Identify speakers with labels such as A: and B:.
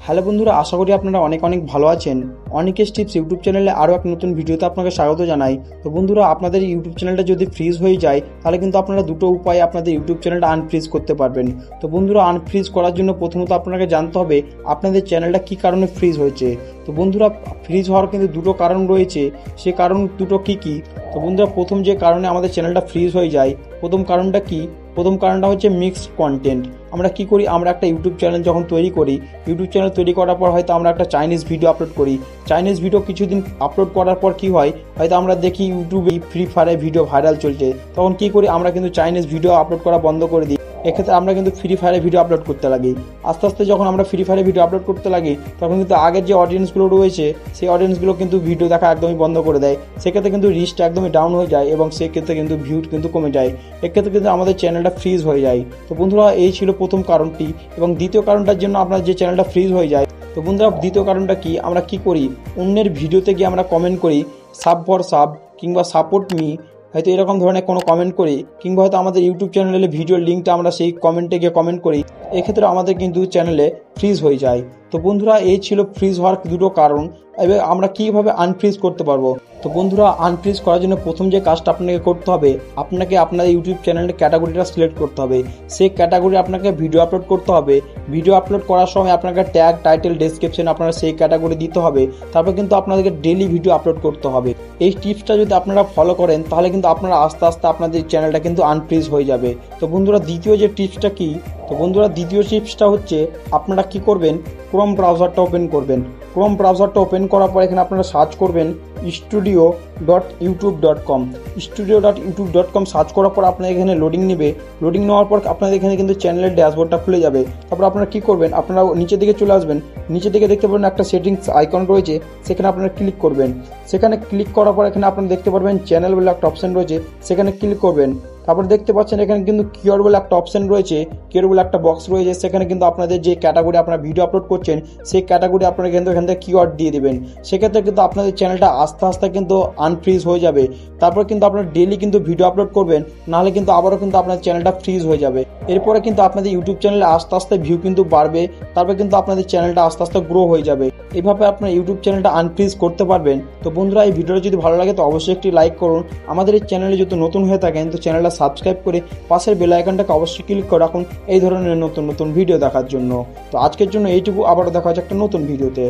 A: Hello বন্ধুরা, আশা করি আপনারা অনেক ভালো আছেন। অনিকেশ টিপস ইউটিউব চ্যানেলে আরও এক নতুন ভিডিওতে আপনাকে স্বাগত জানাই। তো বন্ধুরা, আপনাদের ইউটিউব চ্যানেলটা যদি ফ্রিজ হয়ে যায় তাহলে কিন্তু আপনারা দুটো উপায়ে আপনাদের ইউটিউব চ্যানেলটা আনফ্রিজ করতে পারবেন। তো বন্ধুরা, আনফ্রিজ করার জন্য প্রথমত আপনাকে জানতে হবে আপনাদের চ্যানেলটা কী কারণে ফ্রিজ হয়েছে। তো বন্ধুরা, ফ্রিজ হওয়ার কিন্তু দুটো কারণ রয়েছে, সে কারণ দুটো কী কী। তো বন্ধুরা, প্রথম যে কারণে আমাদের চ্যানেলটা ফ্রিজ হয়ে যায়, প্রথম কারণটা কি? প্রথম কারণটা হচ্ছে মিক্সড কন্টেন্ট। আমরা কি করি, আমরা একটা ইউটিউব চ্যানেল যখন তৈরি করি, ইউটিউব চ্যানেল তৈরি করার পর হয়তো আমরা একটা চাইনিজ ভিডিও আপলোড করি। চাইনিজ ভিডিও কিছুদিন আপলোড করার পর কি হয়, হয়তো আমরা দেখি ইউটিউবে ফ্রি ফায়ারে ভিডিও ভাইরাল চলছে, তখন কি করি, আমরা কিন্তু চাইনিজ ভিডিও আপলোড করা বন্ধ করে দিই। এক্ষেত্রে আমরা কিন্তু ফ্রি ফায়ারে ভিডিও আপলোড করতে লাগি। আস্তে আস্তে যখন আমরা ফ্রি ফায়ারে ভিডিও আপলোড করতে লাগি, তখন কিন্তু আগের যে অডিয়েন্সগুলো রয়েছে সেই অডিয়েন্সগুলো কিন্তু ভিডিও দেখা একদমই বন্ধ করে দেয়। সেক্ষেত্রে কিন্তু রিচটা একদমই ডাউন হয়ে যায় এবং সেক্ষেত্রে কিন্তু ভিউ কিন্তু কমে যায়। এক্ষেত্রে কিন্তু আমাদের চ্যানেলটা ফ্রিজ হয়ে যায়। তো বন্ধুরা, এই ছিল প্রথম কারণটি। এবং দ্বিতীয় কারণটার জন্য আপনার যে চ্যানেলটা ফ্রিজ হয়ে যায়, তো বন্ধুরা দ্বিতীয় কারণটা কি, আমরা কি করি, অন্যের ভিডিওতে গিয়ে আমরা কমেন্ট করি সাব ফর সাব কিংবা সাপোর্ট মি, হয়তো এরকম ধরনের কোনো কমেন্ট করি, কিংবা হয়তো আমাদের ইউটিউব চ্যানেলে ভিডিওর লিঙ্কটা আমরা সেই কমেন্টে গিয়ে কমেন্ট করি। এক্ষেত্রে আমাদের কিন্তু চ্যানেলে ফ্রিজ হয়ে যায়। তো বন্ধুরা, এই ছিল ফ্রিজ হওয়ার দুটো কারণ। এবার আমরা কীভাবে আনফ্রিজ করতে পারবো। তো বন্ধুরা, আনফ্রিজ করার জন্য প্রথম যে কাজটা আপনাকে করতে হবে, আপনাকে আপনাদের ইউটিউব চ্যানেলের ক্যাটাগরিটা সিলেক্ট করতে হবে। সেই ক্যাটাগরি আপনাকে ভিডিও আপলোড করতে হবে। ভিডিও আপলোড করার সময় আপনাকে ট্যাগ, টাইটেল, ডেসক্রিপশন আপনারা সেই ক্যাটাগরি দিতে হবে। তারপর কিন্তু আপনাদেরকে ডেইলি ভিডিও আপলোড করতে হবে। এই টিপসটা যদি আপনারা ফলো করেন তাহলে কিন্তু আপনারা আস্তে আস্তে আপনাদের চ্যানেলটা কিন্তু আনফ্রিজ হয়ে যাবে। তো বন্ধুরা, দ্বিতীয় যে টিপসটা কি, তো বন্ধুরা দ্বিতীয় টিপসটা হচ্ছে আপনারা কি করবেন, ক্রোম ব্রাউজারটা ওপেন করবেন। ক্রোম ব্রাউজারটা ওপেন করার পর এখানে আপনারা সার্চ করবেন studio.youtube.com। studio.youtube.com সার্চ করার পর আপনাদের এখানে লোডিং নেবে। লোডিং নেওয়ার পর আপনাদের এখানে কিন্তু চ্যানেলের ড্যাশবোর্ডটা খুলে যাবে। তারপর আপনারা কি করবেন, আপনারা নিচের দিকে চলে আসবেন। নিচের দিকে দেখতে পাবেন একটা সেটিংস আইকন রয়েছে, সেখানে আপনারা ক্লিক করবেন। সেখানে ক্লিক করার পর এখানে আপনারা দেখতে পারবেন চ্যানেল বলে একটা অপশন রয়েছে, সেখানে ক্লিক করবেন। তারপর দেখতে পাচ্ছেন এখানে কিন্তু কিওয়ার্ড বলে একটা অপশন রয়েছে, কিওয়ার্ড বলে একটা বক্স রয়েছে। সেখানে কিন্তু আপনাদের যে ক্যাটাগরি আপনারা ভিডিও আপলোড করছেন সেই ক্যাটাগরি আপনারা কিন্তু এখান থেকে কিওয়ার্ড দিয়ে দেবেন। সেক্ষেত্রে কিন্তু আপনাদের চ্যানেলটা আস্তে আস্তে কিন্তু আনফ্রিজ হয়ে যাবে। তারপর কিন্তু আপনারা ডেইলি কিন্তু ভিডিও আপলোড করবেন, নাহলে কিন্তু আবারও কিন্তু আপনার চ্যানেলটা ফ্রিজ হয়ে যাবে। এরপরে কিন্তু আপনাদের ইউটিউব চ্যানেলে আস্তে আস্তে ভিউ কিন্তু বাড়বে। তারপর কিন্তু আপনাদের চ্যানেলটা আস্তে আস্তে গ্রো হয়ে যাবে। এইভাবে আপনার ইউটিউব চ্যানেলটা আনফ্রিজ করতে পারবেন। তো বন্ধুরা, এই ভিডিওটা যদি ভালো লাগে তো অবশ্যই একটি লাইক করুন। আমাদের এই চ্যানেলে যদি নতুন হয়ে থাকেন তো চ্যানেলটা সাবস্ক্রাইব করে পাশের বেল আইকনটাকে অবশ্যই ক্লিক করে রাখুন এই ধরনের নতুন নতুন ভিডিও দেখার জন্য। তো আজকের জন্য এইটুকু, আবারও দেখা হচ্ছে একটা নতুন ভিডিওতে।